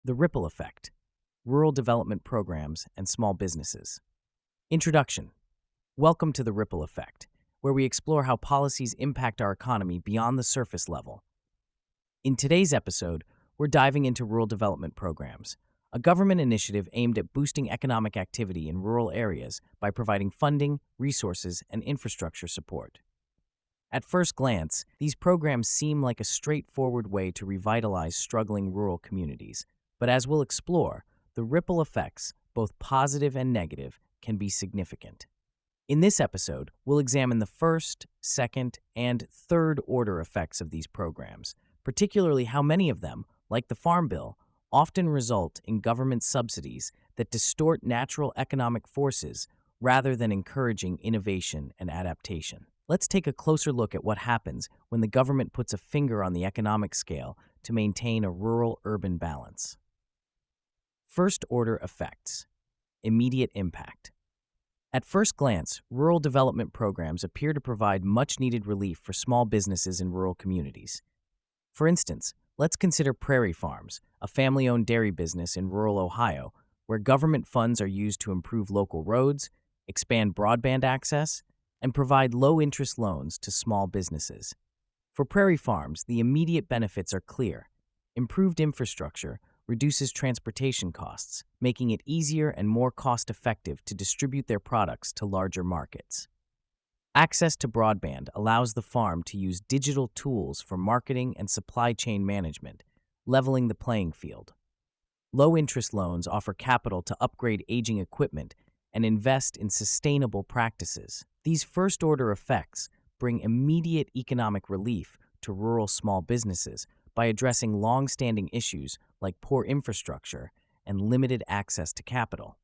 The ripple effect, rural development programs and small businesses. Introduction. Welcome to the ripple effect, where we explore how policies impact our economy beyond the surface level. In today's episode, we're diving into rural development programs, a government initiative aimed at boosting economic activity in rural areas by providing funding, resources, and infrastructure support. At first glance, these programs seem like a straightforward way to revitalize struggling rural communities. But as we'll explore, the ripple effects, both positive and negative, can be significant. In this episode, we'll examine the first, second, and third order effects of these programs, particularly how many of them, like the Farm Bill, often result in government subsidies that distort natural economic forces rather than encouraging innovation and adaptation. Let's take a closer look at what happens when the government puts a finger on the economic scale to maintain a rural-urban balance. First-order effects. Immediate impact. At first glance, rural development programs appear to provide much-needed relief for small businesses in rural communities. For instance, let's consider Prairie Farms, a family-owned dairy business in rural Ohio, where government funds are used to improve local roads, expand broadband access, and provide low-interest loans to small businesses. For Prairie Farms, the immediate benefits are clear. Improved infrastructure reduces transportation costs, making it easier and more cost-effective to distribute their products to larger markets. Access to broadband allows the farm to use digital tools for marketing and supply chain management, leveling the playing field. Low-interest loans offer capital to upgrade aging equipment and invest in sustainable practices. These first-order effects bring immediate economic relief to rural small businesses by addressing long-standing issues like poor infrastructure and limited access to capital.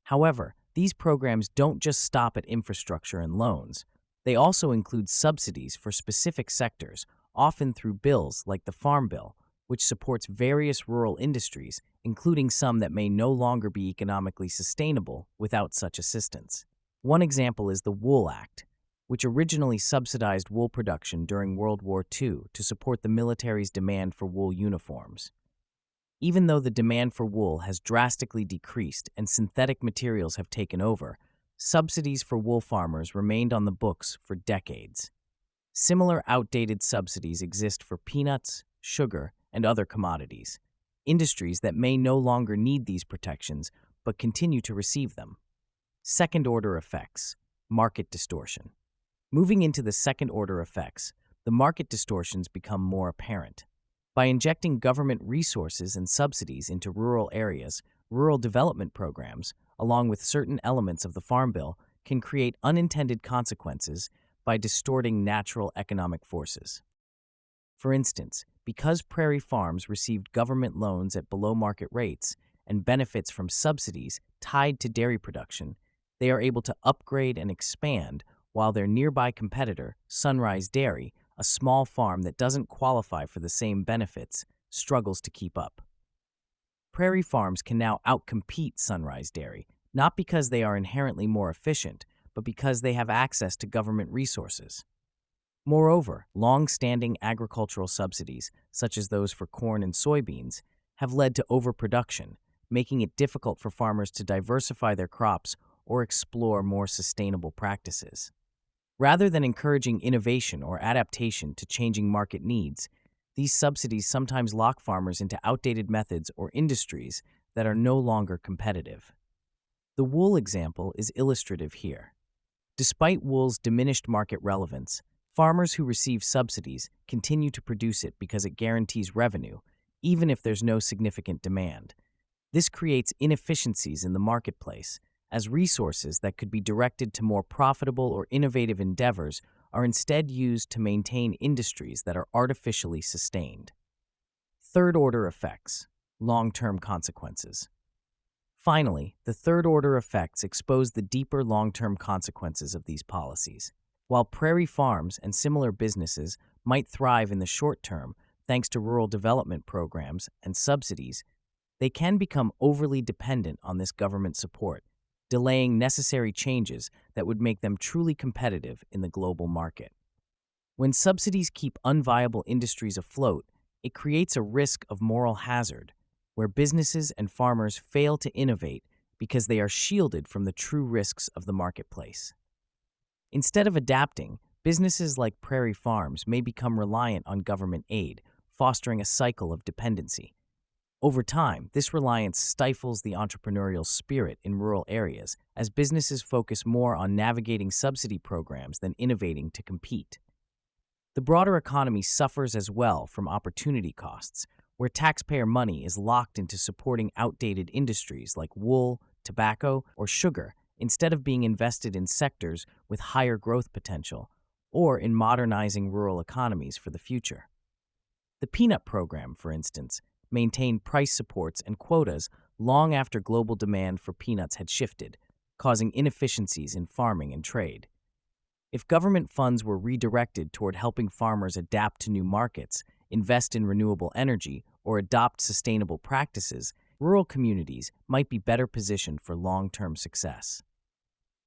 However, these programs don't just stop at infrastructure and loans. They also include subsidies for specific sectors, often through bills like the Farm Bill, which supports various rural industries, including some that may no longer be economically sustainable without such assistance. One example is the Wool Act, which originally subsidized wool production during World War II to support the military's demand for wool uniforms. Even though the demand for wool has drastically decreased and synthetic materials have taken over, subsidies for wool farmers remained on the books for decades. Similar outdated subsidies exist for peanuts, sugar, and other commodities, industries that may no longer need these protections but continue to receive them. Second-order effects. Market distortion. Moving into the second-order effects, the market distortions become more apparent. By injecting government resources and subsidies into rural areas, rural development programs, along with certain elements of the Farm Bill, can create unintended consequences by distorting natural economic forces. For instance, because prairie farms received government loans at below-market rates and benefits from subsidies tied to dairy production, they are able to upgrade and expand while their nearby competitor, Sunrise Dairy, a small farm that doesn't qualify for the same benefits, struggles to keep up. Prairie farms can now outcompete Sunrise Dairy, not because they are inherently more efficient, but because they have access to government resources. Moreover, long-standing agricultural subsidies, such as those for corn and soybeans, have led to overproduction, making it difficult for farmers to diversify their crops or explore more sustainable practices. Rather than encouraging innovation or adaptation to changing market needs, these subsidies sometimes lock farmers into outdated methods or industries that are no longer competitive. The wool example is illustrative here. Despite wool's diminished market relevance, farmers who receive subsidies continue to produce it because it guarantees revenue, even if there's no significant demand. This creates inefficiencies in the marketplace, as resources that could be directed to more profitable or innovative endeavors are instead used to maintain industries that are artificially sustained. Third-order effects. Long-term consequences. Finally, the third-order effects expose the deeper long-term consequences of these policies. While prairie farms and similar businesses might thrive in the short term thanks to rural development programs and subsidies, they can become overly dependent on this government support, delaying necessary changes that would make them truly competitive in the global market. When subsidies keep unviable industries afloat, it creates a risk of moral hazard. where businesses and farmers fail to innovate because they are shielded from the true risks of the marketplace. Instead of adapting, businesses like prairie farms may become reliant on government aid, fostering a cycle of dependency. Over time, this reliance stifles the entrepreneurial spirit in rural areas as businesses focus more on navigating subsidy programs than innovating to compete. The broader economy suffers as well from opportunity costs, where taxpayer money is locked into supporting outdated industries like wool, tobacco, or sugar instead of being invested in sectors with higher growth potential or in modernizing rural economies for the future. The peanut program, for instance, maintained price supports and quotas long after global demand for peanuts had shifted, causing inefficiencies in farming and trade. If government funds were redirected toward helping farmers adapt to new markets, invest in renewable energy, or adopt sustainable practices, rural communities might be better positioned for long-term success.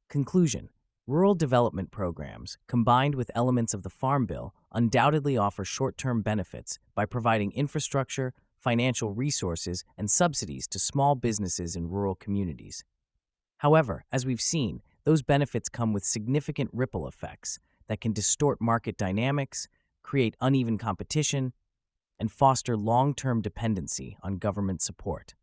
Conclusion: rural development programs, combined with elements of the Farm Bill, undoubtedly offer short-term benefits by providing infrastructure, financial resources, and subsidies to small businesses in rural communities. However, as we've seen, those benefits come with significant ripple effects that can distort market dynamics, create uneven competition, and foster long-term dependency on government support.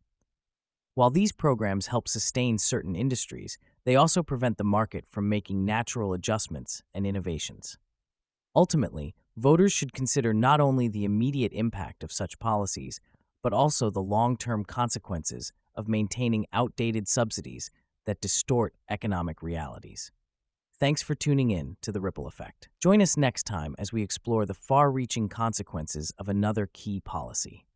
While these programs help sustain certain industries, they also prevent the market from making natural adjustments and innovations. Ultimately, voters should consider not only the immediate impact of such policies, but also the long-term consequences of maintaining outdated subsidies that distort economic realities. Thanks for tuning in to The Ripple Effect. Join us next time as we explore the far-reaching consequences of another key policy.